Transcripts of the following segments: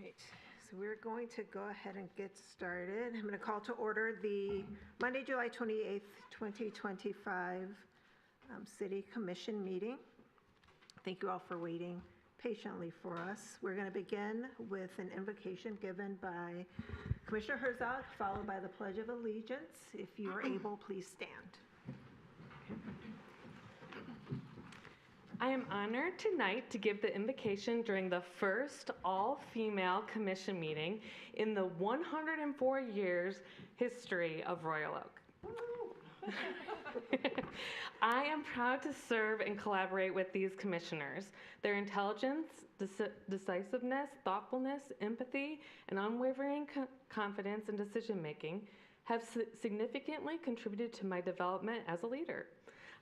Right, so we're going to go ahead and get started. I'm going to call to order the Monday, July 28th, 2025 City Commission meeting. Thank you all for waiting patiently for us. We're going to begin with an invocation given by Commissioner Herzog, followed by the Pledge of Allegiance. If you are able, please stand. I am honored tonight to give the invocation during the first all-female commission meeting in the 104 years history of Royal Oak. I am proud to serve and collaborate with these commissioners. Their intelligence, decisiveness, thoughtfulness, empathy, and unwavering confidence in decision-making have significantly contributed to my development as a leader.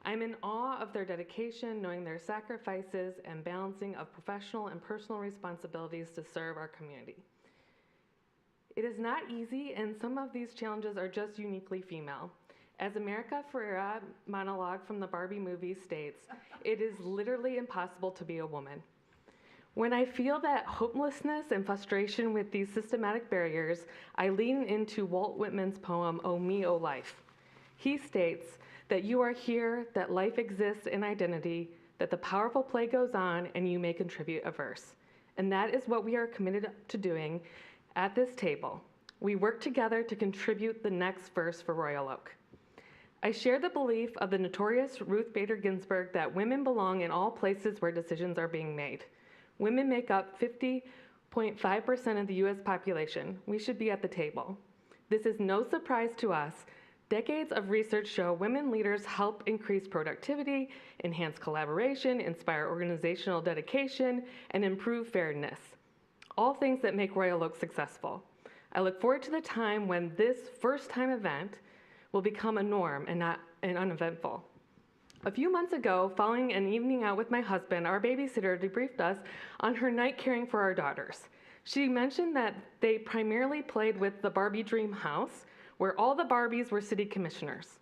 I'm in awe of their dedication, knowing their sacrifices and balancing of professional and personal responsibilities to serve our community. It is not easy, and some of these challenges are just uniquely female. As America Ferrera monologue from the Barbie movie states, it is literally impossible to be a woman. When I feel that hopelessness and frustration with these systematic barriers, I lean into Walt Whitman's poem, "O Me, O Life." He states that you are here, that life exists in identity, that the powerful play goes on, and you may contribute a verse. And that is what we are committed to doing at this table. We work together to contribute the next verse for Royal Oak. I share the belief of the notorious Ruth Bader Ginsburg that women belong in all places where decisions are being made. Women make up 50.5% of the US population. We should be at the table. This is no surprise to us. Decades of research show women leaders help increase productivity, enhance collaboration, inspire organizational dedication, and improve fairness. All things that make Royal Oak successful. I look forward to the time when this first-time event will become a norm and not an uneventful. A few months ago, following an evening out with my husband, our babysitter debriefed us on her night caring for our daughters. She mentioned that they primarily played with the Barbie Dream House, where all the Barbies were city commissioners.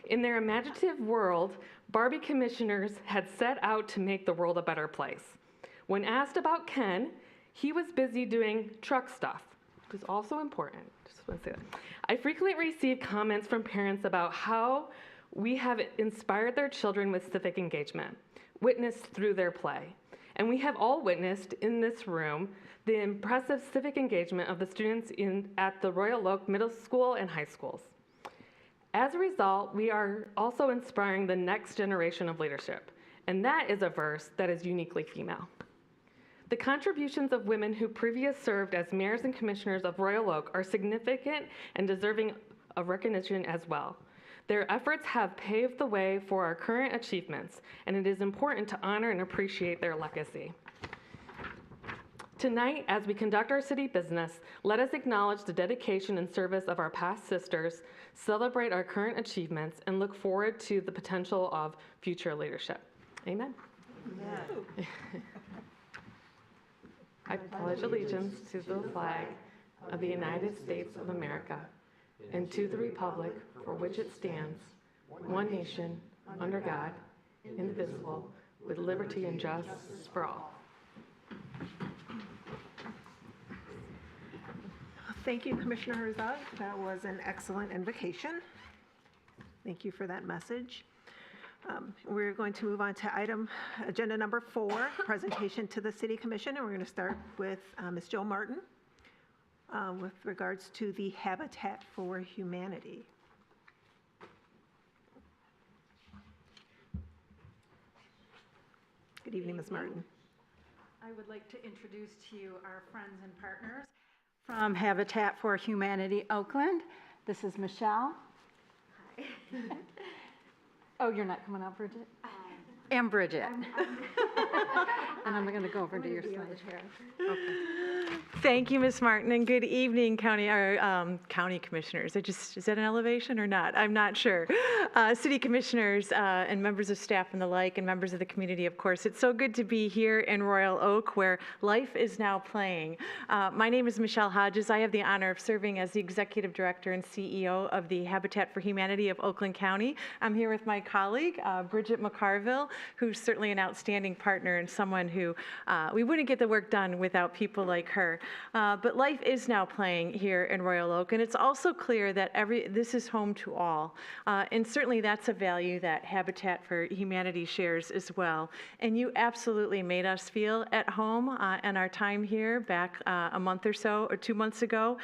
In their imaginative world, Barbie commissioners had set out to make the world a better place. When asked about Ken, he was busy doing truck stuff, which is also important. Just want to say that. I frequently receive comments from parents about how we have inspired their children with civic engagement, witnessed through their play. And we have all witnessed in this room the impressive civic engagement of the students at the Royal Oak Middle School and high schools. As a result, we are also inspiring the next generation of leadership, and that is a verse that is uniquely female. The contributions of women who previously served as mayors and commissioners of Royal Oak are significant and deserving of recognition as well. Their efforts have paved the way for our current achievements, and it is important to honor and appreciate their legacy. Tonight, as we conduct our city business, let us acknowledge the dedication and service of our past sisters, celebrate our current achievements, and look forward to the potential of future leadership. Amen. Amen. I pledge allegiance to the flag of the United States of America and to the republic for which it stands, one nation, under God, indivisible, with liberty and justice for all. Thank you, Commissioner Herzog. That was an excellent invocation. Thank you for that message. We're going to move on to agenda number 4, presentation to the City Commission, and we're going to start with Ms. Jill Martin with regards to the Habitat for Humanity. Good evening, Ms. Martin. I would like to introduce to you our friends and partners from Habitat for Humanity Oakland. This is Michelle. Hi. Oh, you're not coming out, Bridget? And Bridget. And I'm going to go over to your slide here. Okay. Thank you, Ms. Martin, and good evening, county commissioners. Is that an elevation or not? I'm not sure. City commissioners and members of staff and the like, and members of the community, of course. It's so good to be here in Royal Oak, where life is now playing. My name is Michelle Hodges. I have the honor of serving as the Executive Director and CEO of the Habitat for Humanity of Oakland County. I'm here with my colleague, Bridget McCarville, who's certainly an outstanding partner and someone who we wouldn't get the work done without people like her. But life is now playing here in Royal Oak, and it's also clear that this is home to all. And certainly that's a value that Habitat for Humanity shares as well. And you absolutely made us feel at home in our time here back a month or so, or 2 months ago,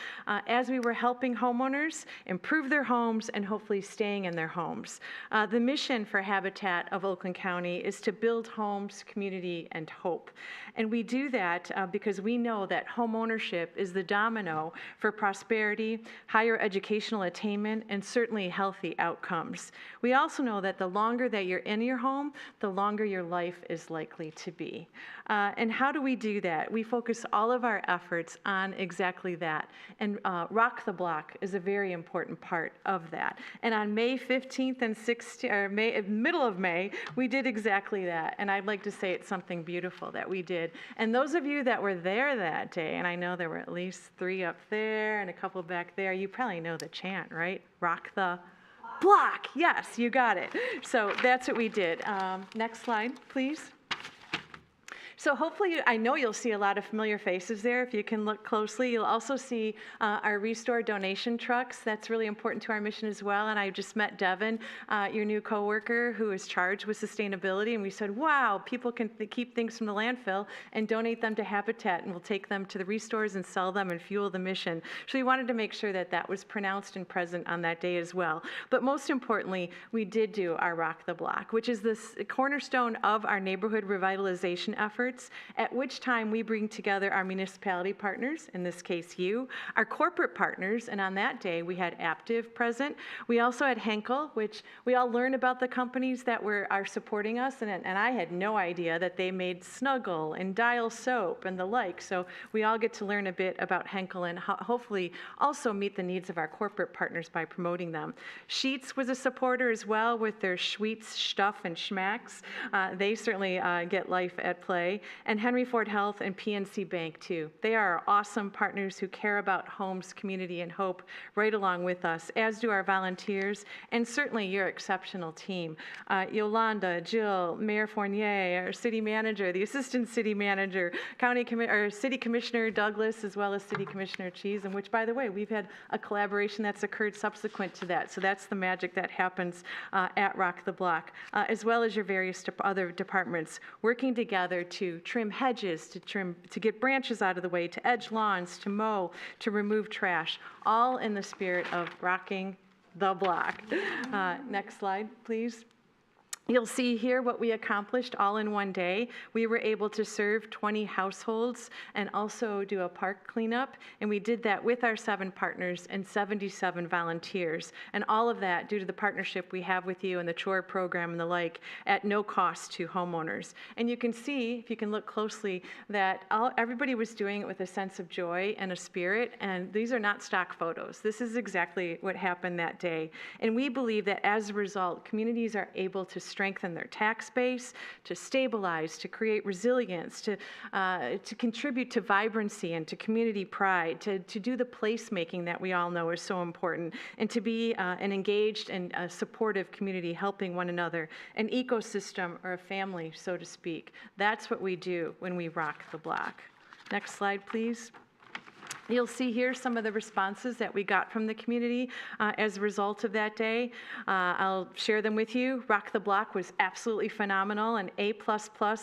as we were helping homeowners improve their homes and hopefully staying in their homes. The mission for Habitat of Oakland County is to build homes, community, and hope. And we do that because we know that home ownership is the domino for prosperity, higher educational attainment, and certainly healthy outcomes. We also know that the longer that you're in your home, the longer your life is likely to be. And how do we do that? We focus all of our efforts on exactly that. And WROK the Block is a very important part of that. And on May 15th and 16th, or middle of May, we did exactly that. And I'd like to say it's something beautiful that we did. And those of you that were there that day, and I know there were at least 3 up there and a couple back there, you probably know the chant, right? Rock the block. Yes, you got it. So that's what we did. Next slide, please. So hopefully, I know you'll see a lot of familiar faces there. If you can look closely, you'll also see our Restore donation trucks. That's really important to our mission as well. And I just met Devin, your new coworker, who is charged with sustainability. And we said, wow, people can keep things from the landfill and donate them to Habitat, and we'll take them to the Restores and sell them and fuel the mission. So we wanted to make sure that that was pronounced and present on that day as well. But most importantly, we did do our Rock the Block, which is the cornerstone of our neighborhood revitalization efforts, at which time we bring together our municipality partners, in this case you, our corporate partners, and on that day we had Aptiv present. We also had Henkel, which we all learned about the companies that are supporting us, and I had no idea that they made Snuggle and Dial Soap and the like, so we all get to learn a bit about Henkel and hopefully also meet the needs of our corporate partners by promoting them. Sheetz was a supporter as well with their Schweetz, Stuff, and Schmacks. They certainly get life at play. And Henry Ford Health and PNC Bank, too. They are awesome partners who care about homes, community, and hope right along with us, as do our volunteers, and certainly your exceptional team. Yolanda, Jill, Mayor Fournier, our city manager, the assistant city manager, city commissioner Douglas, as well as city commissioner Cheese, and which, by the way, we've had a collaboration that's occurred subsequent to that. So that's the magic that happens at Rock the Block, as well as your various other departments working together to trim hedges, to get branches out of the way, to edge lawns, to mow, to remove trash, all in the spirit of rocking the block. Next slide, please. You'll see here what we accomplished all in one day. We were able to serve 20 households and also do a park cleanup, and we did that with our 7 partners and 77 volunteers, and all of that due to the partnership we have with you and the chore program and the like, at no cost to homeowners. And you can see, if you can look closely, that everybody was doing it with a sense of joy and a spirit, and these are not stock photos. This is exactly what happened that day. And we believe that as a result, communities are able to strengthen their tax base, to stabilize, to create resilience, to contribute to vibrancy and to community pride, to do the placemaking that we all know is so important, and to be an engaged and supportive community helping one another, an ecosystem or a family, so to speak. That's what we do when we rock the block. Next slide, please. You'll see here some of the responses that we got from the community as a result of that day. I'll share them with you. Rock the Block was absolutely phenomenal, an A++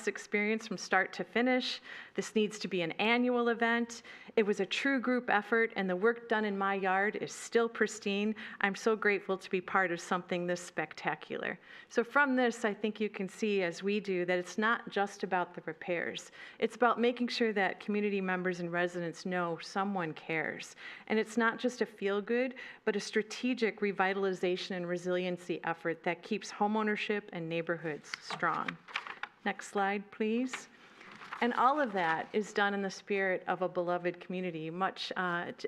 experience from start to finish. This needs to be an annual event. It was a true group effort, and the work done in my yard is still pristine. I'm so grateful to be part of something this spectacular. So from this, I think you can see, as we do, that it's not just about the repairs. It's about making sure that community members and residents know someone cares. And it's not just a feel-good, but a strategic revitalization and resiliency effort that keeps homeownership and neighborhoods strong. Next slide, please. And all of that is done in the spirit of a beloved community, much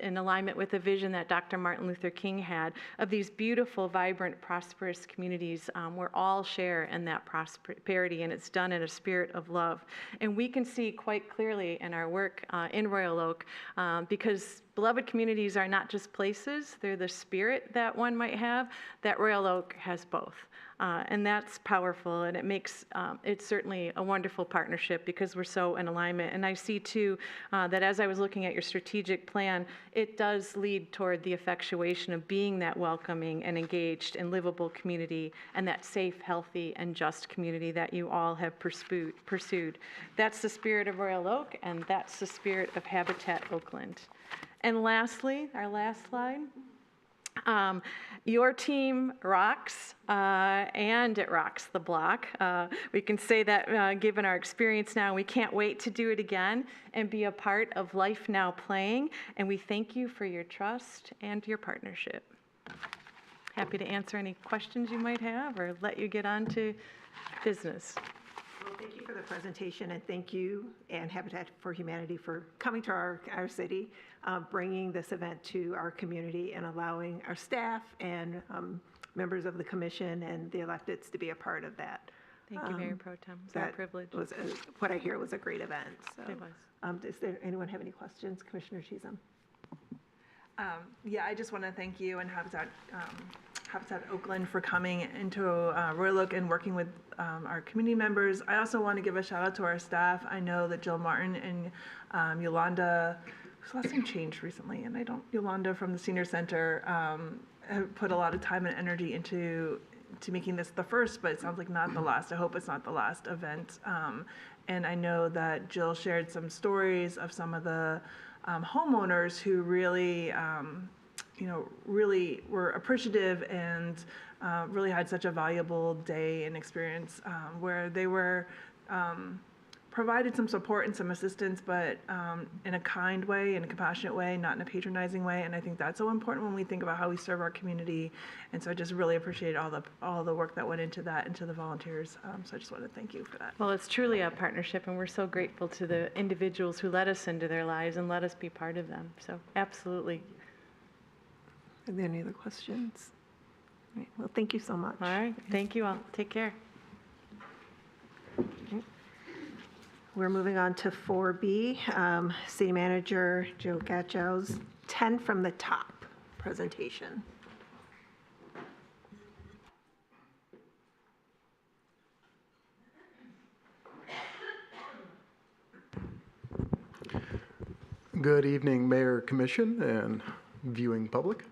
in alignment with the vision that Dr. Martin Luther King had of these beautiful, vibrant, prosperous communities where all share in that prosperity, and it's done in a spirit of love. And we can see quite clearly in our work in Royal Oak, because beloved communities are not just places, they're the spirit that one might have, that Royal Oak has both. And that's powerful, and it makes it certainly a wonderful partnership because we're so in alignment. And I see too that as I was looking at your strategic plan, it does lead toward the effectuation of being that welcoming and engaged and livable community and that safe, healthy, and just community that you all have pursued. That's the spirit of Royal Oak, and that's the spirit of Habitat Oakland. And lastly, our last slide. Your team rocks, and it rocks the block. We can say that given our experience now, we can't wait to do it again and be a part of Life Now Playing, and we thank you for your trust and your partnership. Happy to answer any questions you might have or let you get on to business. Well, thank you for the presentation, and thank you and Habitat for Humanity for coming to our city, bringing this event to our community and allowing our staff and members of the commission and the electeds to be a part of that. Thank you, Mayor Pro Tem. It's our privilege. What I hear was a great event. So, It was. Does anyone have any questions? Commissioner Cheatham? Yeah, I just want to thank you and Habitat Oakland for coming into Royal Oak and working with our community members. I also want to give a shout out to our staff. I know that Jill Martin and Yolanda, whose last name changed recently, and Yolanda from the Senior Center have put a lot of time and energy into making this the first, but it sounds like not the last. I hope it's not the last event. And I know that Jill shared some stories of some of the homeowners who really, really were appreciative and really had such a valuable day and experience where they were provided some support and some assistance, but in a kind way, in a compassionate way, not in a patronizing way. And I think that's so important when we think about how we serve our community. And so I just really appreciate all the work that went into that and to the volunteers. So I just want to thank you for that. Well, it's truly a partnership, and we're so grateful to the individuals who let us into their lives and let us be part of them. So absolutely. Are there any other questions? All right, well, thank you so much. All right. Thank you all. Take care. We're moving on to 4B, City Manager Joe Gatchow's 10 from the Top presentation. Good evening, Mayor, Commission, and viewing public.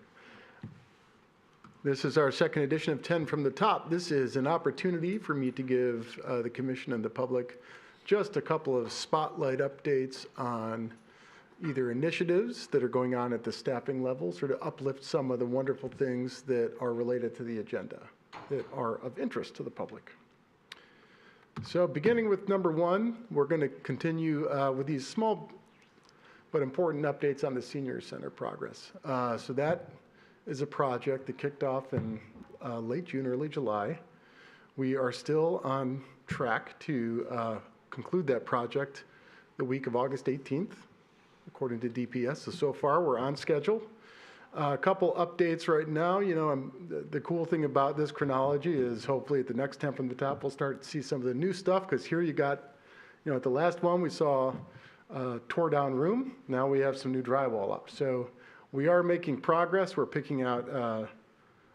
This is our second edition of 10 from the Top. This is an opportunity for me to give the Commission and the public just a couple of spotlight updates on either initiatives that are going on at the staffing levels or to uplift some of the wonderful things that are related to the agenda that are of interest to the public. So beginning with number one, we're going to continue with these small but important updates on the Senior Center progress. So that is a project that kicked off in late June, early July. We are still on track to conclude that project the week of August 18th, according to DPS. So far, we're on schedule. A couple updates right now. The cool thing about this chronology is hopefully at the next 10 from the Top, we'll start to see some of the new stuff, because here you got, at the last one, we saw a tore down room. Now we have some new drywall up. So we are making progress. We're picking out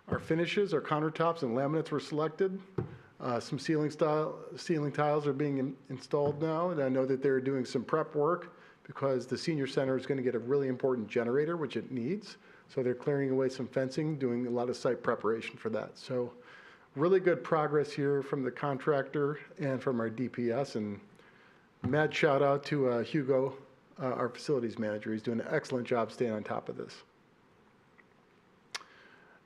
our finishes, our countertops and laminates were selected. Some ceiling tiles are being installed now, and I know that they're doing some prep work because the Senior Center is going to get a really important generator, which it needs. So they're clearing away some fencing, doing a lot of site preparation for that. So really good progress here from the contractor and from our DPS. And mad shout out to Hugo, our facilities manager. He's doing an excellent job staying on top of this.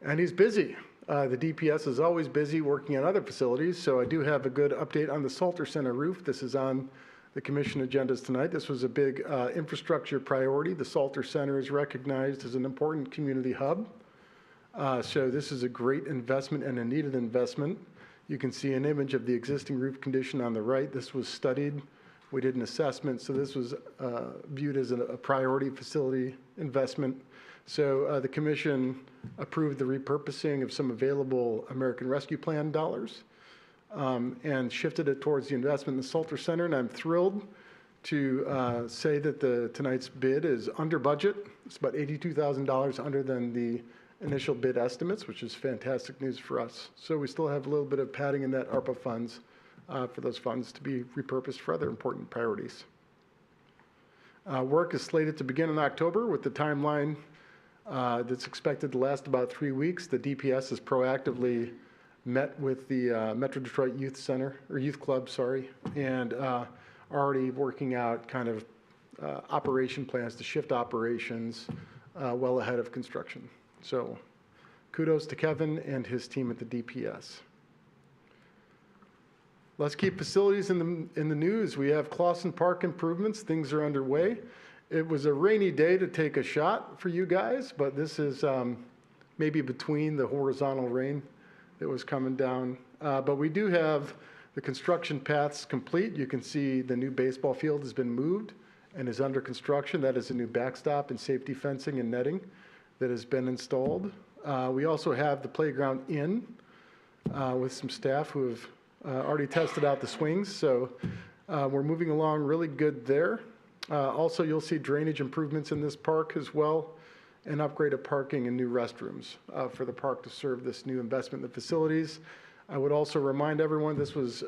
And he's busy. The DPS is always busy working on other facilities, so I do have a good update on the Salter Center roof. This is on the commission agendas tonight. This was a big infrastructure priority. The Salter Center is recognized as an important community hub. So this is a great investment and a needed investment. You can see an image of the existing roof condition on the right. This was studied. We did an assessment, so this was viewed as a priority facility investment. So the commission approved the repurposing of some available American Rescue Plan dollars and shifted it towards the investment in the Salter Center. And I'm thrilled to say that tonight's bid is under budget. It's about $82,000 under than the initial bid estimates, which is fantastic news for us. So we still have a little bit of padding in that ARPA funds for those funds to be repurposed for other important priorities. Work is slated to begin in October with the timeline that's expected to last about 3 weeks. The DPS has proactively met with the Metro Detroit Youth Center, or Youth Club, sorry, and already working out kind of operation plans to shift operations well ahead of construction. So kudos to Kevin and his team at the DPS. Let's keep facilities in the news. We have Clausen Park improvements. Things are underway. It was a rainy day to take a shot for you guys, but this is maybe between the horizontal rain that was coming down. But we do have the construction paths complete. You can see the new baseball field has been moved and is under construction. That is a new backstop and safety fencing and netting that has been installed. We also have the playground in with some staff who have already tested out the swings, so we're moving along really good there. Also, you'll see drainage improvements in this park as well, and upgraded parking and new restrooms for the park to serve this new investment in the facilities. I would also remind everyone this was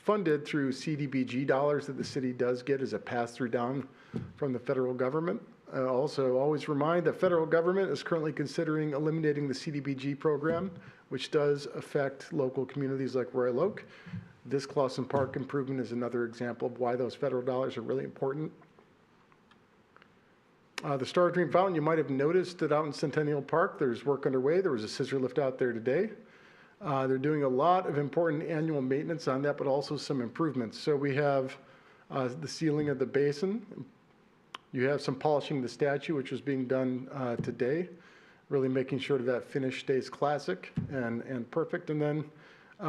funded through CDBG dollars that the city does get as a pass-through down from the federal government. Also, always remind the federal government is currently considering eliminating the CDBG program, which does affect local communities like Royal Oak. This Clausen Park improvement is another example of why those federal dollars are really important. The Star Dream Fountain, you might have noticed that out in Centennial Park, there's work underway. There was a scissor lift out there today. They're doing a lot of important annual maintenance on that, but also some improvements. So we have the sealing of the basin. You have some polishing of the statue, which is being done today, really making sure that finish stays classic and perfect. And then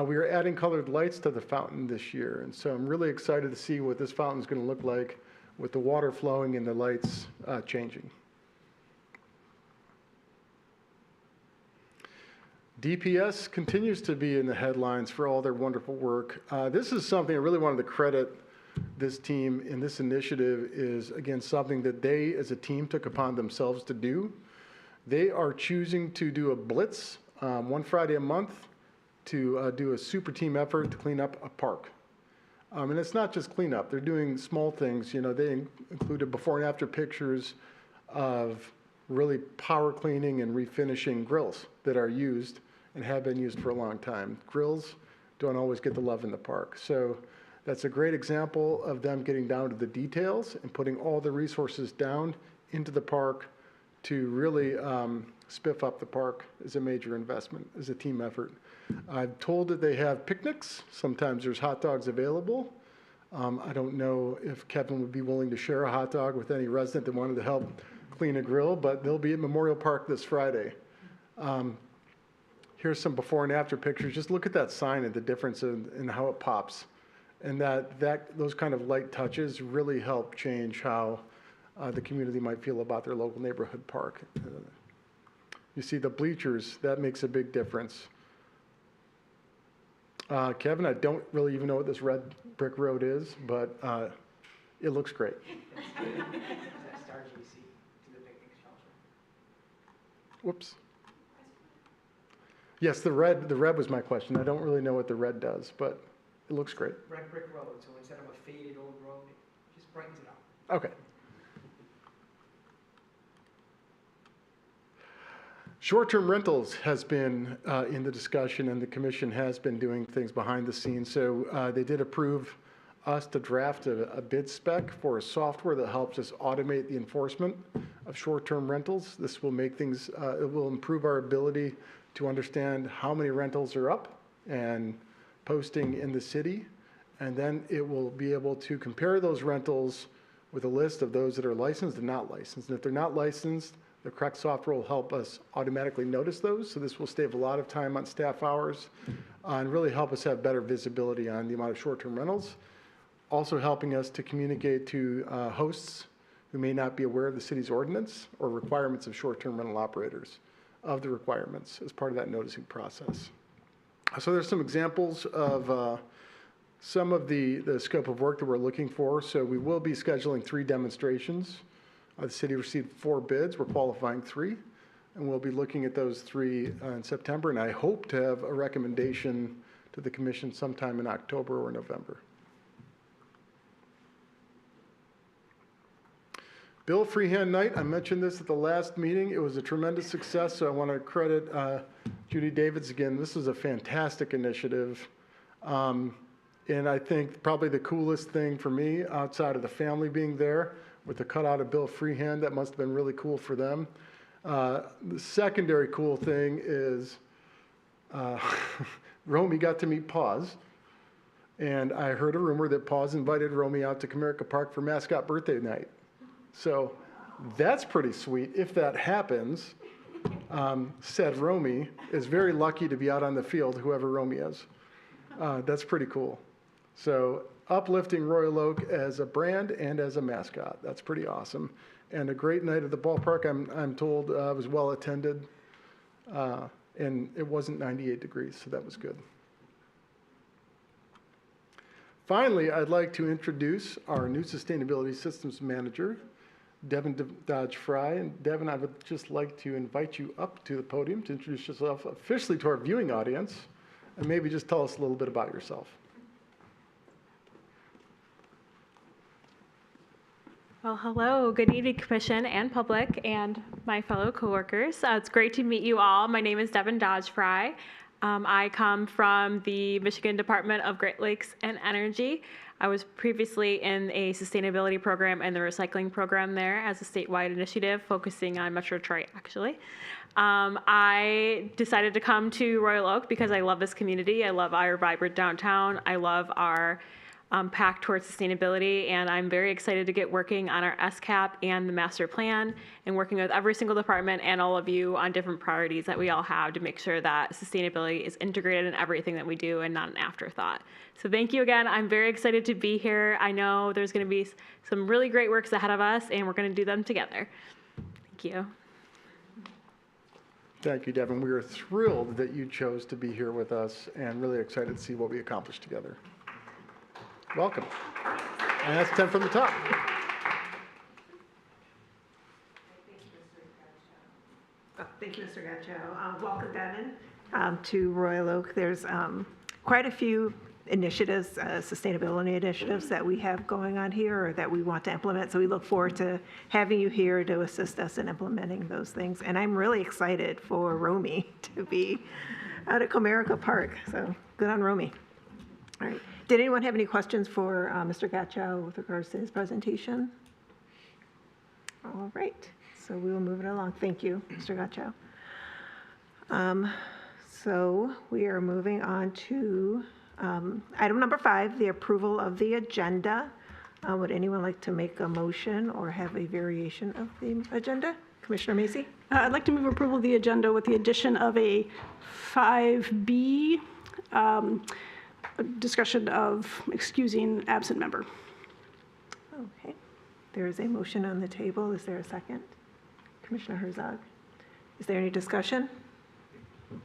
we are adding colored lights to the fountain this year. And so I'm really excited to see what this fountain is going to look like with the water flowing and the lights changing. DPS continues to be in the headlines for all their wonderful work. This is something I really wanted to credit this team in this initiative is, again, something that they as a team took upon themselves to do. They are choosing to do a blitz one Friday a month to do a super team effort to clean up a park. And it's not just cleanup. They're doing small things. You know, they included before and after pictures of really power cleaning and refinishing grills that are used and have been used for a long time. Grills don't always get the love in the park. So that's a great example of them getting down to the details and putting all the resources down into the park to really spiff up the park as a major investment, as a team effort. I'm told that they have picnics. Sometimes there's hot dogs available. I don't know if Kevin would be willing to share a hot dog with any resident that wanted to help clean a grill, but they'll be at Memorial Park this Friday. Here's some before and after pictures. Just look at that sign and the difference in how it pops. And those kind of light touches really help change how the community might feel about their local neighborhood park. You see the bleachers, that makes a big difference. Kevin, I don't really even know what this red brick road is, but it looks great. Whoops. Yes, the red was my question. I don't really know what the red does, but it looks great. Red brick road, so instead of a faded old road, it just brightens it up. Okay. Short-term rentals has been in the discussion, and the commission has been doing things behind the scenes. So they did approve us to draft a bid spec for a software that helps us automate the enforcement of short-term rentals. This will make things, it will improve our ability to understand how many rentals are up and posting in the city. And then it will be able to compare those rentals with a list of those that are licensed and not licensed. And if they're not licensed, the correct software will help us automatically notice those. So this will save a lot of time on staff hours and really help us have better visibility on the amount of short-term rentals. Also helping us to communicate to hosts who may not be aware of the city's ordinance or requirements of short-term rental operators of the requirements as part of that noticing process. So there's some examples of some of the scope of work that we're looking for. So we will be scheduling 3 demonstrations. The city received 4 bids. We're qualifying 3. And we'll be looking at those 3 in September. And I hope to have a recommendation to the commission sometime in October or November. Bill Freehand Night, I mentioned this at the last meeting. It was a tremendous success, so I want to credit Judy Davids again. This was a fantastic initiative. And I think probably the coolest thing for me, outside of the family being there, with the cutout of Bill Freehand, that must have been really cool for them. The secondary cool thing is Romy got to meet Paws. And I heard a rumor that Paws invited Romy out to Comerica Park for mascot birthday night. So that's pretty sweet. If that happens, said Romy is very lucky to be out on the field, whoever Romy is. That's pretty cool. So uplifting Royal Oak as a brand and as a mascot. That's pretty awesome. And a great night at the ballpark. I'm told was well attended. And it wasn't 98 degrees, so that was good. Finally, I'd like to introduce our new Sustainability Systems Manager, Devin Dodge Fry. And Devin, I would just like to invite you up to the podium to introduce yourself officially to our viewing audience, and maybe just tell us a little bit about yourself. Well, hello, good evening, Commission and public and my fellow coworkers. It's great to meet you all. My name is Devin Dodge Fry. I come from the Michigan Department of Great Lakes and Energy. I was previously in a sustainability program and the recycling program there as a statewide initiative focusing on Metro Detroit, actually. I decided to come to Royal Oak because I love this community. I love our vibrant downtown. I love our pact towards sustainability, and I'm very excited to get working on our SCAP and the master plan and working with every single department and all of you on different priorities that we all have to make sure that sustainability is integrated in everything that we do and not an afterthought. So thank you again. I'm very excited to be here. I know there's going to be some really great works ahead of us, and we're going to do them together. Thank you. Thank you, Devin. We are thrilled that you chose to be here with us and really excited to see what we accomplish together. Welcome. And that's 10 from the top. Thank you, Mr. Gatcho. Welcome, Devin, to Royal Oak. There's quite a few initiatives, sustainability initiatives that we have going on here or that we want to implement. So we look forward to having you here to assist us in implementing those things. And I'm really excited for Romy to be out at Comerica Park. So good on Romy. All right. Did anyone have any questions for Mr. Gatcho with regards to his presentation? All right. So we will move it along. Thank you, Mr. Gatcho. So we are moving on to item number 5, the approval of the agenda. Would anyone like to make a motion or have a variation of the agenda? Commissioner Macy? I'd like to move approval of the agenda with the addition of a 5B, discussion of excusing absent member. Okay. There is a motion on the table. Is there a second? Commissioner Herzog. Is there any discussion? All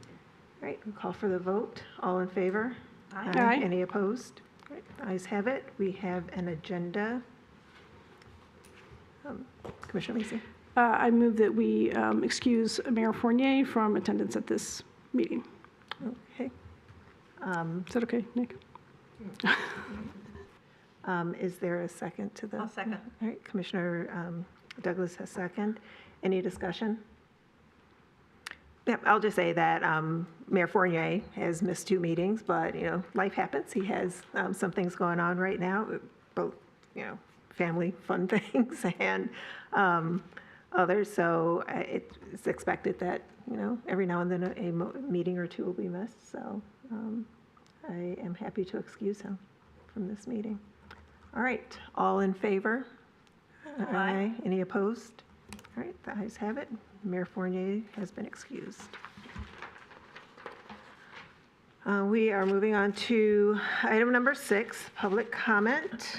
right, we'll call for the vote. All in favor? Aye. Any opposed? All right, ayes have it. We have an agenda. Commissioner Macy. I move that we excuse Mayor Fournier from attendance at this meeting. Okay. Is that okay, Nick? Is there a second to the? I'll second. All right, Commissioner Douglas has second. Any discussion? Yeah, I'll just say that Mayor Fournier has missed 2 meetings, but, you know, life happens. He has some things going on right now, both, you know, family fun things and others. So it's expected that, you know, every now and then a meeting or 2 will be missed. So I am happy to excuse him from this meeting. All right, all in favor? Aye. Any opposed? All right, the ayes have it. Mayor Fournier has been excused. We are moving on to item number 6, public comment.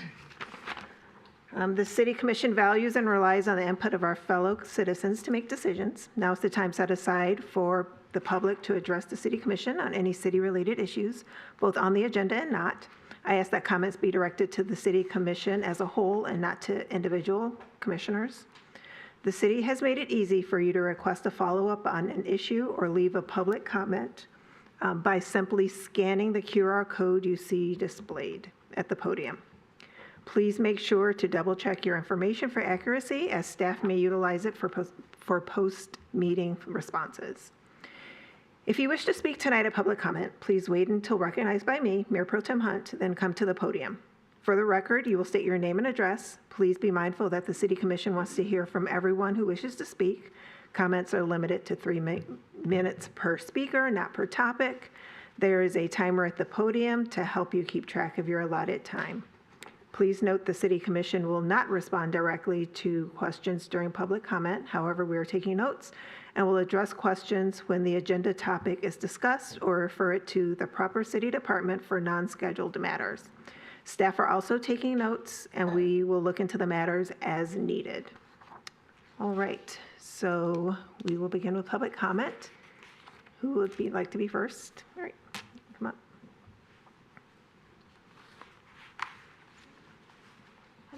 The City Commission values and relies on the input of our fellow citizens to make decisions. Now is the time set aside for the public to address the City Commission on any city-related issues, both on the agenda and not. I ask that comments be directed to the City Commission as a whole and not to individual commissioners. The city has made it easy for you to request a follow-up on an issue or leave a public comment by simply scanning the QR code you see displayed at the podium. Please make sure to double-check your information for accuracy, as staff may utilize it for post-meeting responses. If you wish to speak tonight at public comment, please wait until recognized by me, Mayor Pro Tem Hunt, then come to the podium. For the record, you will state your name and address. Please be mindful that the City Commission wants to hear from everyone who wishes to speak. Comments are limited to 3 minutes per speaker, not per topic. There is a timer at the podium to help you keep track of your allotted time. Please note the City Commission will not respond directly to questions during public comment. However, we are taking notes and will address questions when the agenda topic is discussed or refer it to the proper city department for non-scheduled matters. Staff are also taking notes, and we will look into the matters as needed. All right, so we will begin with public comment. Who would like to be first? All right, come on.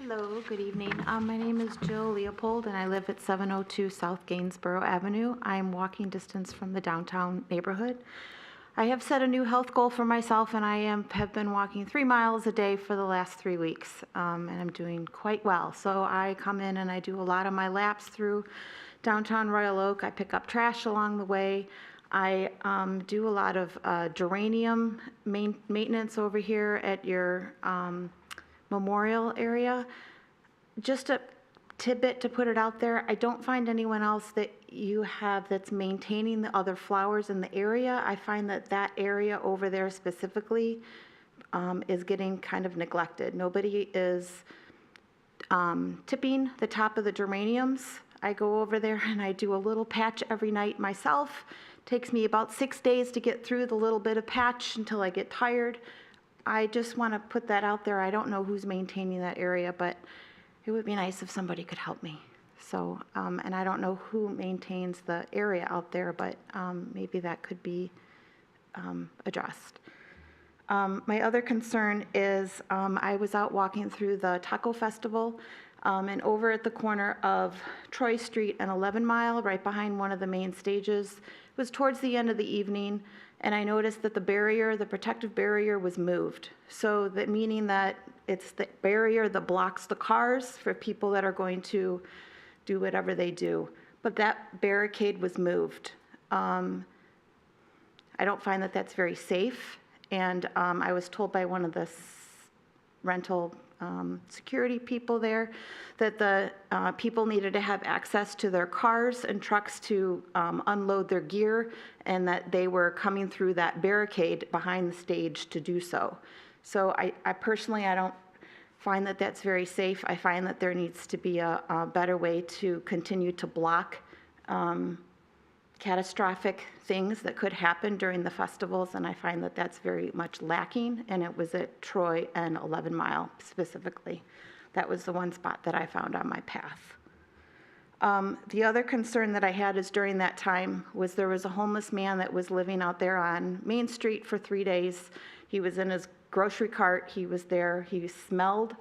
Hello, good evening. My name is Jill Leopold, and I live at 702 South Gainsborough Avenue. I'm walking distance from the downtown neighborhood. I have set a new health goal for myself, and I have been walking 3 miles a day for the last 3 weeks, and I'm doing quite well. So I come in and I do a lot of my laps through downtown Royal Oak. I pick up trash along the way. I do a lot of geranium maintenance over here at your memorial area. Just a tidbit to put it out there, I don't find anyone else that you have that's maintaining the other flowers in the area. I find that that area over there specifically is getting kind of neglected. Nobody is tipping the top of the geraniums. I go over there and I do a little patch every night myself. Takes me about 6 days to get through the little bit of patch until I get tired. I just want to put that out there. I don't know who's maintaining that area, but it would be nice if somebody could help me. So, and I don't know who maintains the area out there, but maybe that could be addressed. My other concern is I was out walking through the Taco Festival, and over at the corner of Troy Street and 11 Mile, right behind one of the main stages, it was towards the end of the evening, and I noticed that the barrier, the protective barrier, was moved. So that meaning that it's the barrier that blocks the cars for people that are going to do whatever they do. But that barricade was moved. I don't find that that's very safe. And I was told by one of the rental security people there that the people needed to have access to their cars and trucks to unload their gear, and that they were coming through that barricade behind the stage to do so. So I personally, I don't find that that's very safe. I find that there needs to be a better way to continue to block catastrophic things that could happen during the festivals, and I find that that's very much lacking, and it was at Troy and 11 Mile specifically. That was the one spot that I found on my path. The other concern that I had is during that time was there was a homeless man that was living out there on Main Street for 3 days. He was in his grocery cart, he was there, he smelled.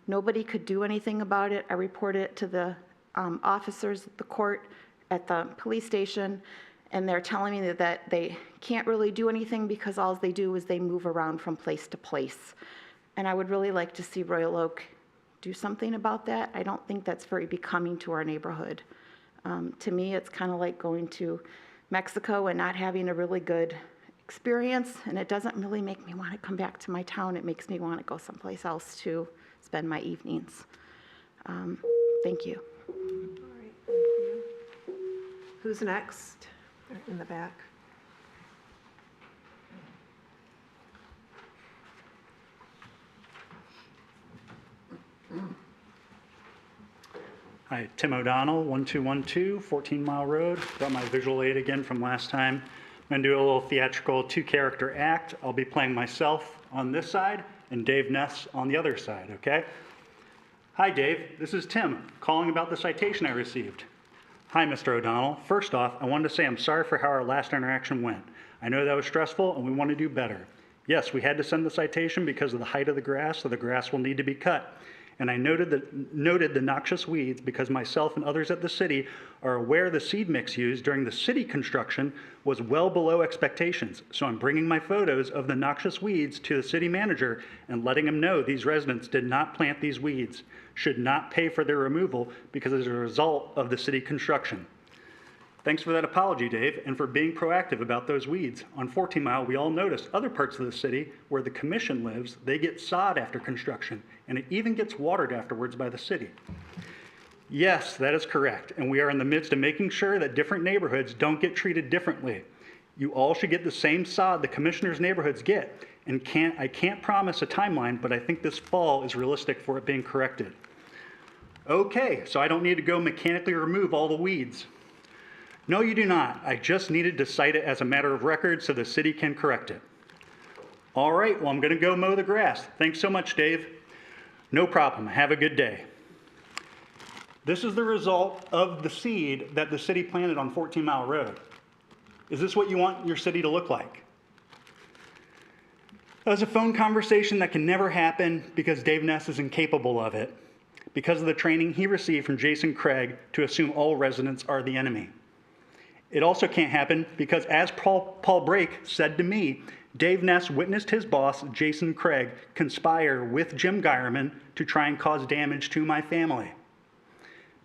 Nobody could do anything about it. I reported it to the officers at the court, at the police station, and they're telling me that they can't really do anything because all they do is they move around from place to place. And I would really like to see Royal Oak do something about that. I don't think that's very becoming to our neighborhood. To me, it's kind of like going to Mexico and not having a really good experience, and it doesn't really make me want to come back to my town. It makes me want to go someplace else to spend my evenings. Thank you. All right, thank you. Who's next? Right in the back. Hi, Tim O'Donnell, 1212 14 Mile Road. Got my visual aid again from last time. I'm going to do a little theatrical 2-character act. I'll be playing myself on this side and Dave Ness on the other side, okay? Hi, Dave. This is Tim, calling about the citation I received. Hi, Mr. O'Donnell. First off, I wanted to say I'm sorry for how our last interaction went. I know that was stressful and we want to do better. Yes, we had to send the citation because of the height of the grass, so the grass will need to be cut. And I noted the noxious weeds because myself and others at the city are aware the seed mix used during the city construction was well below expectations. So I'm bringing my photos of the noxious weeds to the city manager and letting him know these residents did not plant these weeds, should not pay for their removal because as a result of the city construction. Thanks for that apology, Dave, and for being proactive about those weeds. On 14 Mile, we all noticed other parts of the city where the commission lives, they get sod after construction, and it even gets watered afterwards by the city. Yes, that is correct, and we are in the midst of making sure that different neighborhoods don't get treated differently. You all should get the same sod the commissioners' neighborhoods get, and I can't promise a timeline, but I think this fall is realistic for it being corrected. Okay, so I don't need to go mechanically remove all the weeds. No, you do not. I just needed to cite it as a matter of record so the city can correct it. All right, well, I'm going to go mow the grass. Thanks so much, Dave. No problem. Have a good day. This is the result of the seed that the city planted on 14 Mile Road. Is this what you want your city to look like? That was a phone conversation that can never happen because Dave Ness is incapable of it, because of the training he received from Jason Craig to assume all residents are the enemy. It also can't happen because, as Paul Brake said to me, Dave Ness witnessed his boss, Jason Craig, conspire with Jim Geierman to try and cause damage to my family.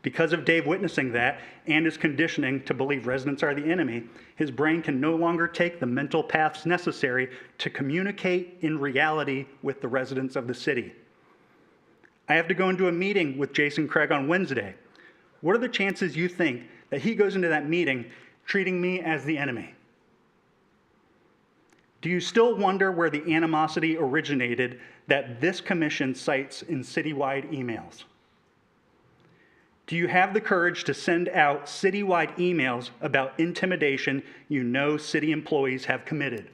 Because of Dave witnessing that and his conditioning to believe residents are the enemy, his brain can no longer take the mental paths necessary to communicate in reality with the residents of the city. I have to go into a meeting with Jason Craig on Wednesday. What are the chances you think that he goes into that meeting treating me as the enemy? Do you still wonder where the animosity originated that this commission cites in citywide emails? Do you have the courage to send out citywide emails about intimidation you know city employees have committed?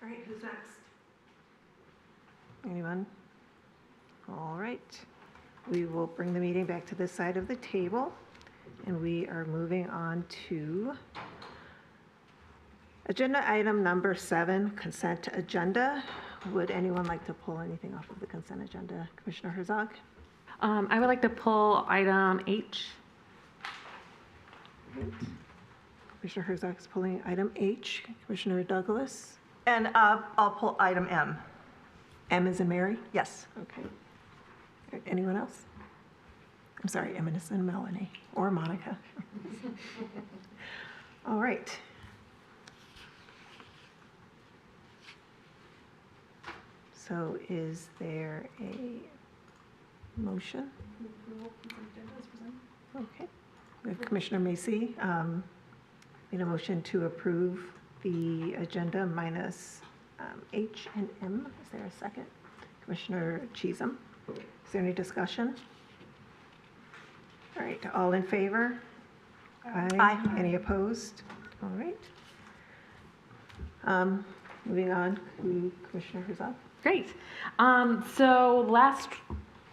All right, who's next? Anyone? All right. We will bring the meeting back to this side of the table, and we are moving on to agenda item number 7, consent agenda. Would anyone like to pull anything off of the consent agenda? Commissioner Herzog? I would like to pull item H. Right. Commissioner Herzog is pulling item H. Commissioner Douglas? And I'll pull item M. M as in Mary? Yes. Okay. Anyone else? I'm sorry, M as in Melanie or Monica. All right. So is there a motion? Okay. We have Commissioner Macy made a motion to approve the agenda minus H and M. Is there a second? Commissioner Cheatham. Is there any discussion? All right, all in favor? Aye. Any opposed? All right. Moving on to Commissioner Herzog. Great. So last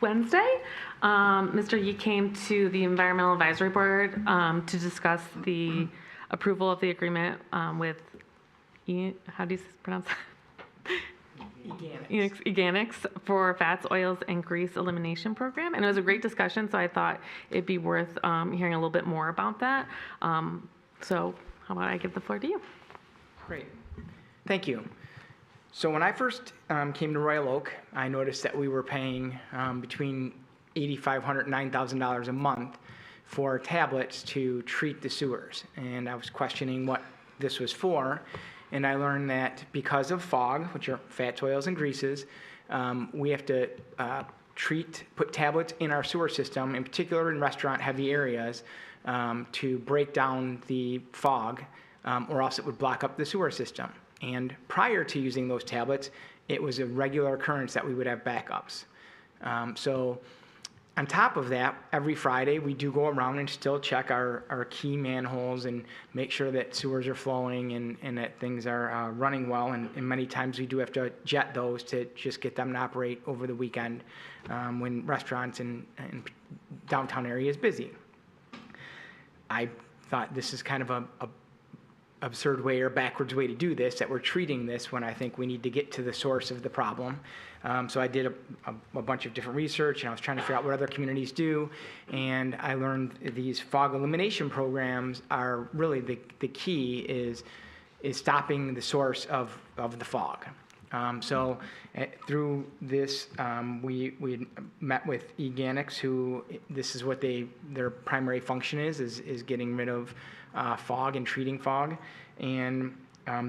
Wednesday, Mr. Yee came to the Environmental Advisory Board to discuss the approval of the agreement with, how do you pronounce that? Organics for fats, oils, and grease elimination program. And it was a great discussion, so I thought it'd be worth hearing a little bit more about that. So how about I give the floor to you? Great. Thank you. So when I first came to Royal Oak, I noticed that we were paying between $8,500 and $9,000 a month for tablets to treat the sewers. And I was questioning what this was for. And I learned that because of fog, which are fats, oils, and greases, we have to put tablets in our sewer system, in particular in restaurant-heavy areas, to break down the fog, or else it would block up the sewer system. And prior to using those tablets, it was a regular occurrence that we would have backups. So on top of that, every Friday, we do go around and still check our key manholes and make sure that sewers are flowing and that things are running well. And many times we do have to jet those to just get them to operate over the weekend when restaurants and downtown area is busy. I thought this is kind of a absurd way or backwards way to do this, that we're treating this when I think we need to get to the source of the problem. So I did a bunch of different research, and I was trying to figure out what other communities do, and I learned these fog elimination programs are really the key is stopping the source of the fog. So through this, we met with Eganics, who this is what their primary function is getting rid of fog and treating fog. And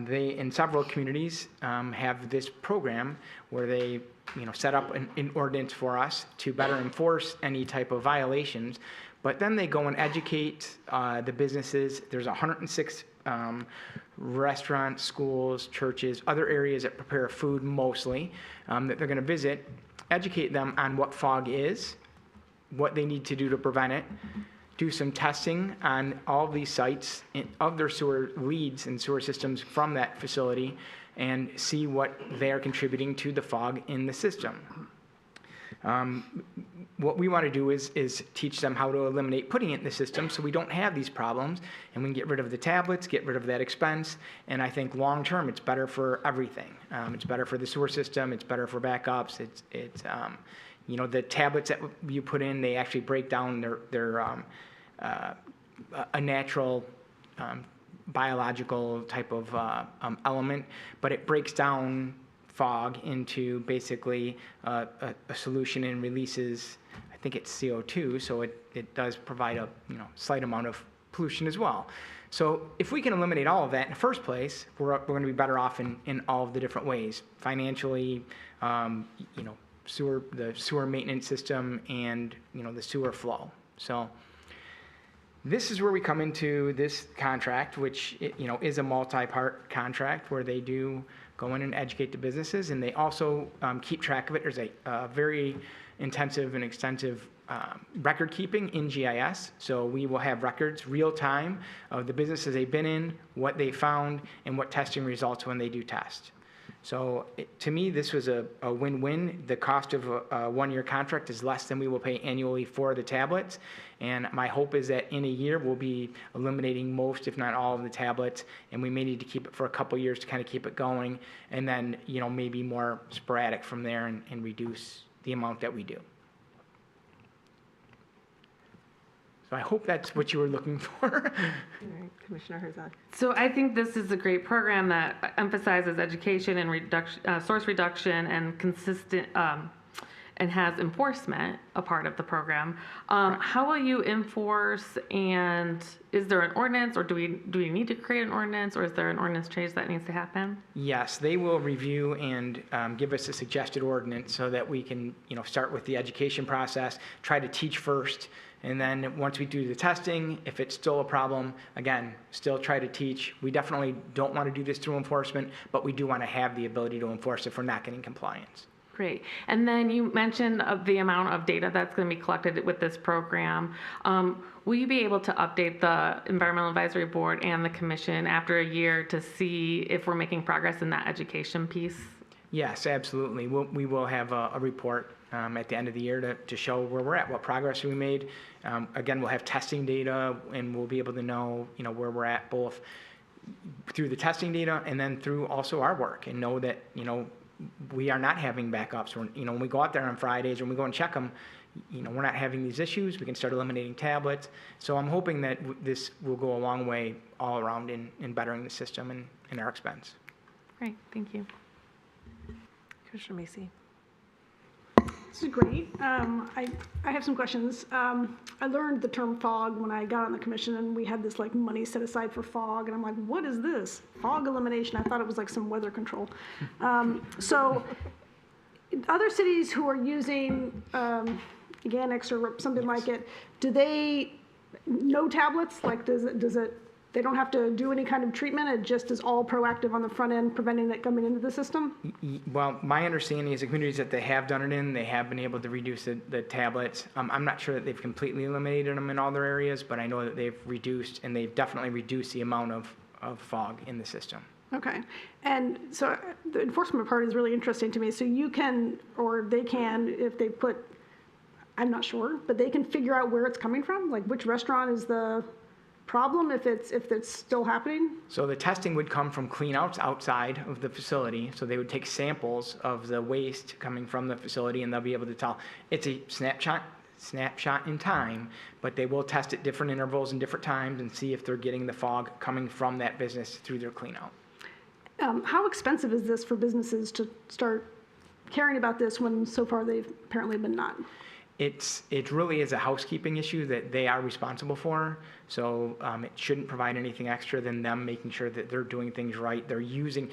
they, in several communities, have this program where they set up an ordinance for us to better enforce any type of violations. But then they go and educate the businesses. There's 106 restaurants, schools, churches, other areas that prepare food mostly, that they're going to visit, educate them on what fog is, what they need to do to prevent it, do some testing on all these sites of their sewer leads and sewer systems from that facility, and see what they're contributing to the fog in the system. What we want to do is teach them how to eliminate putting it in the system so we don't have these problems, and we can get rid of the tablets, get rid of that expense, and I think long term it's better for everything. It's better for the sewer system, it's better for backups, it's the tablets that you put in, they actually break down their a natural biological type of element, but it breaks down fog into basically a solution and releases, I think it's CO2, so it does provide a slight amount of pollution as well. So if we can eliminate all of that in the first place, we're going to be better off in all of the different ways, financially, the sewer maintenance system, and the sewer flow. So this is where we come into this contract, which is a multi-part contract where they do go in and educate the businesses, and they also keep track of it. There's a very intensive and extensive record keeping in GIS. So we will have records real time of the businesses they've been in, what they found, and what testing results when they do test. So to me, this was a win-win. The cost of a one-year contract is less than we will pay annually for the tablets. And my hope is that in a year, we'll be eliminating most, if not all, of the tablets. And we may need to keep it for a couple years to kind of keep it going. And then, maybe more sporadic from there and reduce the amount that we do. So I hope that's what you were looking for. All right, Commissioner Herzog. So I think this is a great program that emphasizes education and source reduction and consistent, and has enforcement a part of the program. How will you enforce, and is there an ordinance, or do we need to create an ordinance, or is there an ordinance change that needs to happen? Yes, they will review and give us a suggested ordinance so that we can, start with the education process, try to teach first, and then once we do the testing, if it's still a problem, again, still try to teach. We definitely don't want to do this through enforcement, but we do want to have the ability to enforce if we're not getting compliance. Great. And then you mentioned the amount of data that's going to be collected with this program. Will you be able to update the Environmental Advisory Board and the Commission after a year to see if we're making progress in that education piece? Yes, absolutely. We will have a report at the end of the year to show where we're at, what progress we made. Again, we'll have testing data, and we'll be able to know, where we're at both through the testing data and then through also our work, and know that, we are not having backups. When we go out there on Fridays, when we go and check them, we're not having these issues. We can start eliminating tablets. So I'm hoping that this will go a long way all around in bettering the system and our expense. Great, thank you. Commissioner Macy. This is great. I have some questions. I learned the term fog when I got on the commission, and we had this money set aside for fog, and I'm like, what is this? Fog elimination. I thought it was like some weather control. So other cities who are using Eganics or something like it, do they, no tablets? Does it, they don't have to do any kind of treatment? It just is all proactive on the front end, preventing that coming into the system? Well, my understanding is the communities that they have done it in, they have been able to reduce the tablets. I'm not sure that they've completely eliminated them in all their areas, but I know that they've reduced, and they've definitely reduced the amount of fog in the system. Okay. And so the enforcement part is really interesting to me. So you can, or they can, if they put, I'm not sure, but they can figure out where it's coming from? Like which restaurant is the problem if it's still happening? So the testing would come from cleanouts outside of the facility. So they would take samples of the waste coming from the facility, and they'll be able to tell. It's a snapshot in time, but they will test at different intervals and different times and see if they're getting the fog coming from that business through their cleanout. How expensive is this for businesses to start caring about this when so far they've apparently been not? It really is a housekeeping issue that they are responsible for. So it shouldn't provide anything extra than them making sure that they're doing things right. They're using,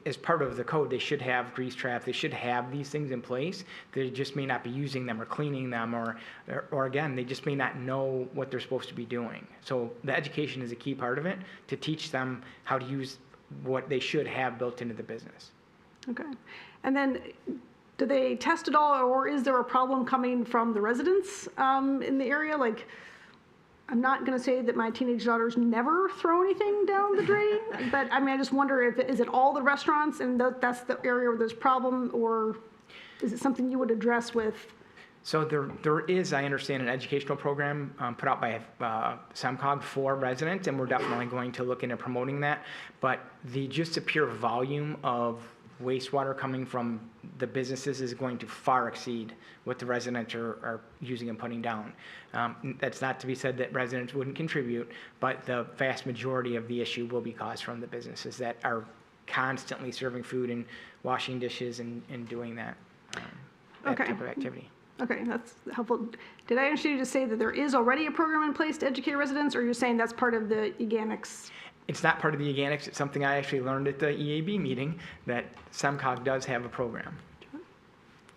as part of the code, they should have grease traps. They should have these things in place. They just may not be using them or cleaning them, or again, they just may not know what they're supposed to be doing. So the education is a key part of it, to teach them how to use what they should have built into the business. Okay. And then, do they test at all, or is there a problem coming from the residents in the area? Like, I'm not going to say that my teenage daughters never throw anything down the drain, but I mean, I just wonder is it all the restaurants and that's the area where there's problem, or is it something you would address with? So there is, I understand, an educational program put out by CMCOG for residents, and we're definitely going to look into promoting that. But just the pure volume of wastewater coming from the businesses is going to far exceed what the residents are using and putting down. That's not to be said that residents wouldn't contribute, but the vast majority of the issue will be caused from the businesses that are constantly serving food and washing dishes and doing that Okay. type of activity. Okay, that's helpful. Did I understand you to say that there is already a program in place to educate residents, or you're saying that's part of the organics? It's not part of the organics. It's something I actually learned at the EAB meeting, that CMCOG does have a program.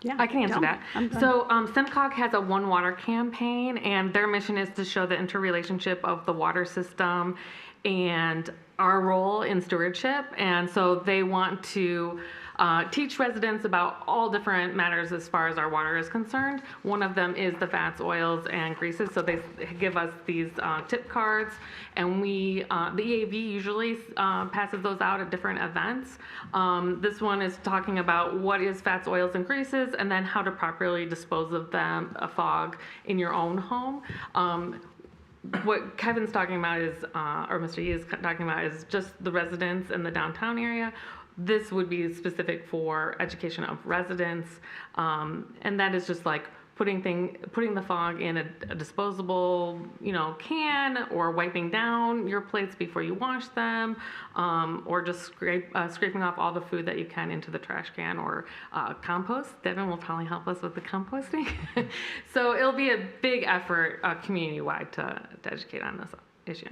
Yeah, I can answer tell me. that. So CMCOG has a One Water campaign, and their mission is to show the interrelationship of the water system and our role in stewardship. And so they want to teach residents about all different matters as far as our water is concerned. One of them is the fats, oils, and greases. So they give us these tip cards, and the EAV usually passes those out at different events. This one is talking about what is fats, oils, and greases, and then how to properly dispose of them, fog, in your own home. What Kevin's talking about is, or Mr. Yee is talking about, is just the residents in the downtown area. This would be specific for education of residents, and that is just like putting the fog in a disposable, can, or wiping down your plates before you wash them, or just scraping off all the food that you can into the trash can, or compost. Devin will probably help us with the composting. So it'll be a big effort community-wide to educate on this issue.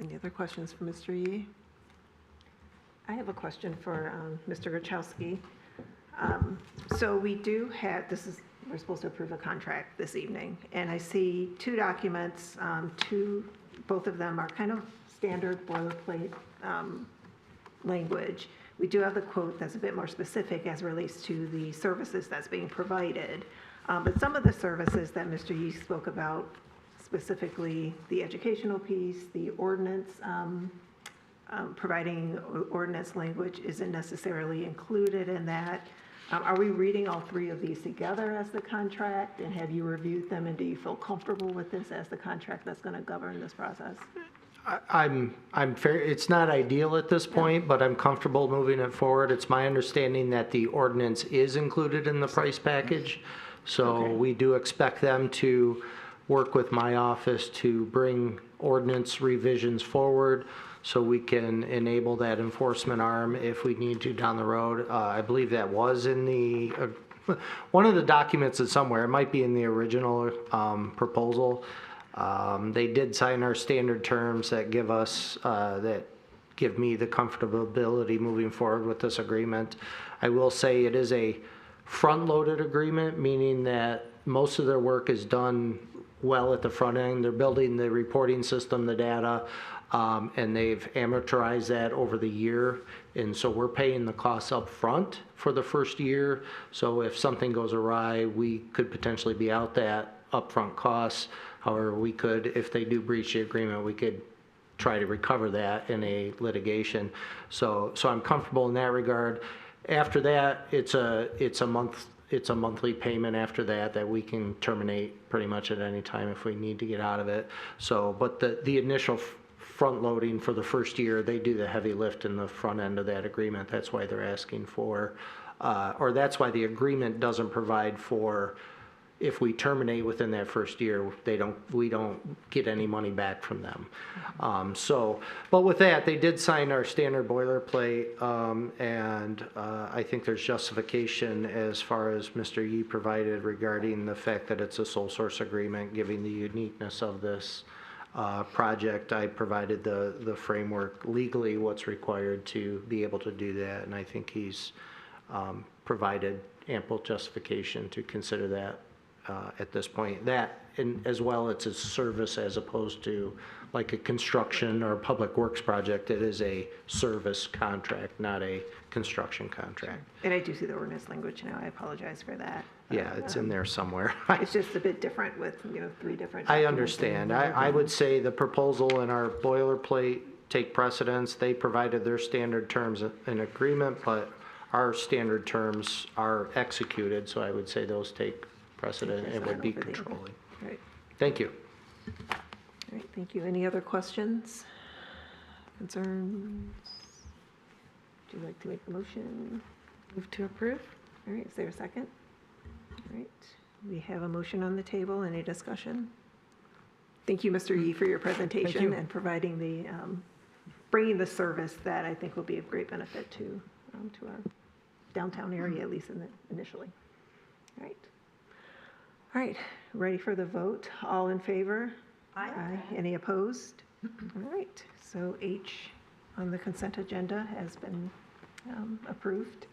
Any other questions for Mr. Yee? I have a question for Mr. Gachowski. So we do have, we're supposed to approve a contract this evening, and I see two documents, both of them are kind of standard boilerplate language. We do have the quote that's a bit more specific as relates to the services that's being provided. But some of the services that Mr. Yee spoke about, specifically the educational piece, the ordinance, providing ordinance language isn't necessarily included in that. Are we reading all three of these together as the contract, and have you reviewed them, and do you feel comfortable with this as the contract that's going to govern this process? I'm fair. It's not ideal at this point, but I'm comfortable moving it forward. It's my understanding that the ordinance is included in the price package, so we do expect them to work with my office to bring ordinance revisions forward so we can enable that enforcement arm if we need to down the road. I believe that was in the, one of the documents is somewhere. It might be in the original proposal. They did sign our standard terms that give us, that give me the comfortability moving forward with this agreement. I will say it is a front-loaded agreement, meaning that most of their work is done well at the front end. They're building the reporting system, the data, and they've amortized that over the year. And so we're paying the costs up front for the first year. So if something goes awry, we could potentially be out that upfront costs. However, we could, if they do breach the agreement, we could try to recover that in a litigation. So I'm comfortable in that regard. After that, it's a month it's a monthly payment after that we can terminate pretty much at any time if we need to get out of it. So, but the initial front loading for the first year, they do the heavy lift in the front end of that agreement. That's why they're asking for, or that's why the agreement doesn't provide for, if we terminate within that first year, we don't get any money back from them. But with that, they did sign our standard boilerplate, and I think there's justification as far as Mr. Yee provided regarding the fact that it's a sole source agreement, giving the uniqueness of this project. I provided the framework legally, what's required to be able to do that, and I think he's provided ample justification to consider that at this point. That, and as well, it's a service as opposed to like a construction or public works project. It is a service contract, not a construction contract. And I do see the ordinance language now. I apologize for that. Yeah, it's in there somewhere. It's just a bit different with, 3 different. I documents understand. and I would say the proposal and our boilerplate take precedence. They provided their standard terms in agreement, but our standard terms are executed, so I would say those take precedent and would be controlling. Right. Thank you. All right, thank you. Any other questions, concerns? Would you like to make a motion? Move to approve? All right, is there a second? All right, we have a motion on the table. Any discussion? Thank you, Mr. Yee, for your presentation and providing the, bringing the service that I think will be of great benefit to our downtown area, at least initially. All right. All right, ready for the vote? All in favor? Aye. Any opposed? All right, so H on the consent agenda has been approved.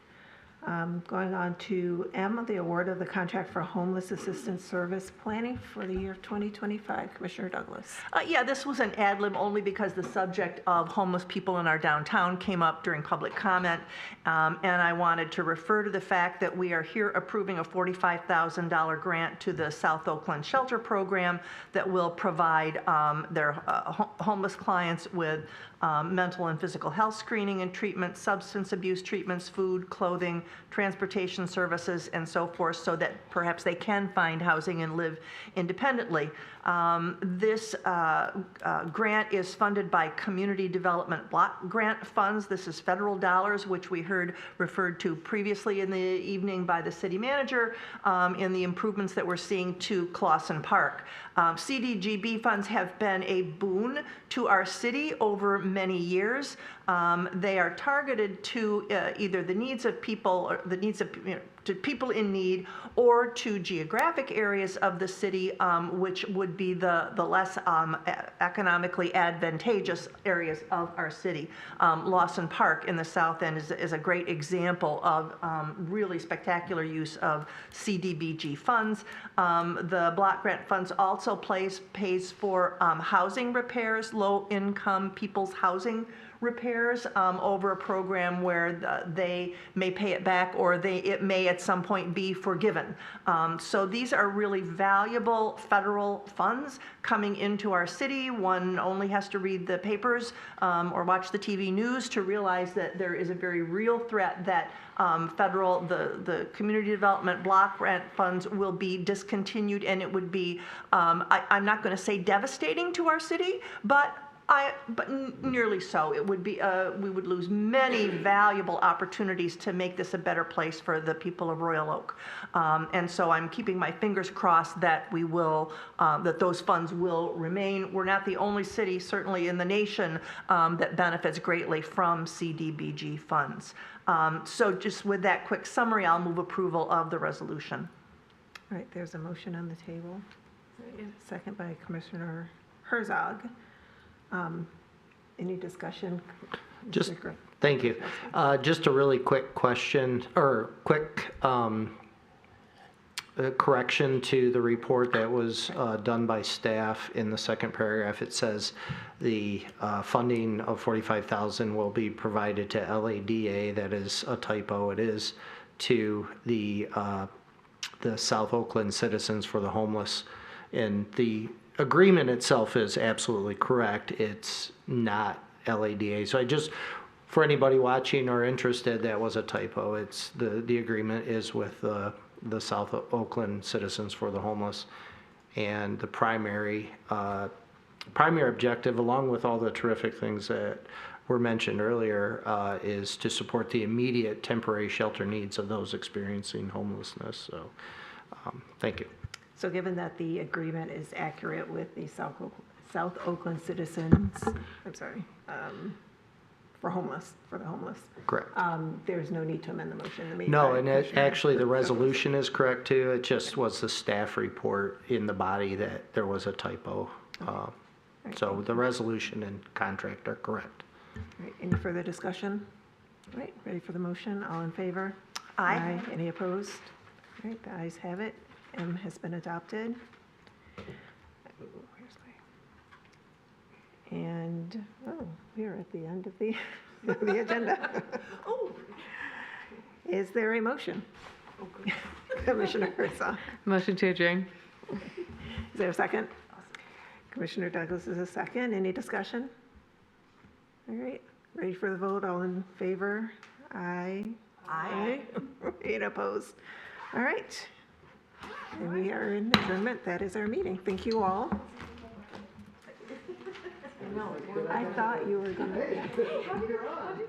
Going on to M, the award of the contract for homeless assistance service planning for the year of 2025. Commissioner Douglas. Yeah, this was an ad lib only because the subject of homeless people in our downtown came up during public comment. And I wanted to refer to the fact that we are here approving a $45,000 grant to the South Oakland Shelter Program that will provide their homeless clients with mental and physical health screening and treatment, substance abuse treatments, food, clothing, transportation services, and so forth, so that perhaps they can find housing and live independently. This grant is funded by Community Development Block Grant funds. This is federal dollars, which we heard referred to previously in the evening by the city manager in the improvements that we're seeing to Clawson Park. CDGB funds have been a boon to our city over many years. They are targeted to either the needs of people, or the needs of to people in need, or to geographic areas of the city, which would be the less economically advantageous areas of our city. Lawson Park in the south end is a great example of really spectacular use of CDBG funds. The block grant funds also pays for housing repairs, low-income people's housing repairs over a program where they may pay it back, or it may at some point be forgiven. So these are really valuable federal funds coming into our city. One only has to read the papers or watch the TV news to realize that there is a very real threat that the community development block grant funds will be discontinued, and it would be, I'm not going to say devastating to our city, but nearly so. It would be, we would lose many valuable opportunities to make this a better place for the people of Royal Oak. And so I'm keeping my fingers crossed that we will, that those funds will remain. We're not the only city, certainly in the nation, that benefits greatly from CDBG funds. So just with that quick summary, I'll move approval of the resolution. All right, there's a motion on the table. Second by Commissioner Herzog. Any discussion? Thank you. Just a really quick question, or quick correction to the report that was done by staff in the second paragraph. It says the funding of $45,000 will be provided to LADA. That is a typo. It is to the South Oakland Citizens for the Homeless, and the agreement itself is absolutely correct. It's not LADA. So I just, for anybody watching or interested, that was a typo. It's the agreement is with the the South Oakland Citizens for the Homeless. And the primary objective, along with all the terrific things that were mentioned earlier, is to support the immediate temporary shelter needs of those experiencing homelessness. So, thank you. So given that the agreement is accurate with the South Oakland Citizens, I'm sorry, for the homeless. Correct. There's no need to amend the motion. No, and actually, the resolution is correct too. It just was the staff report in the body that there was a typo. So the resolution and contract are correct. All right, any further discussion? All right, ready for the motion? All in favor? Aye. Any opposed? All right, the ayes have it. M has been adopted. And, we are at the end of the agenda. Is there a motion? Commissioner Herzog. Motion to adjourn. Is there a second? Commissioner Douglas is a second. Any discussion? All right, ready for the vote? All in favor? Aye. Aye. Any opposed? All right. And we are in adjournment. That is our meeting. Thank you all. I thought you were going to.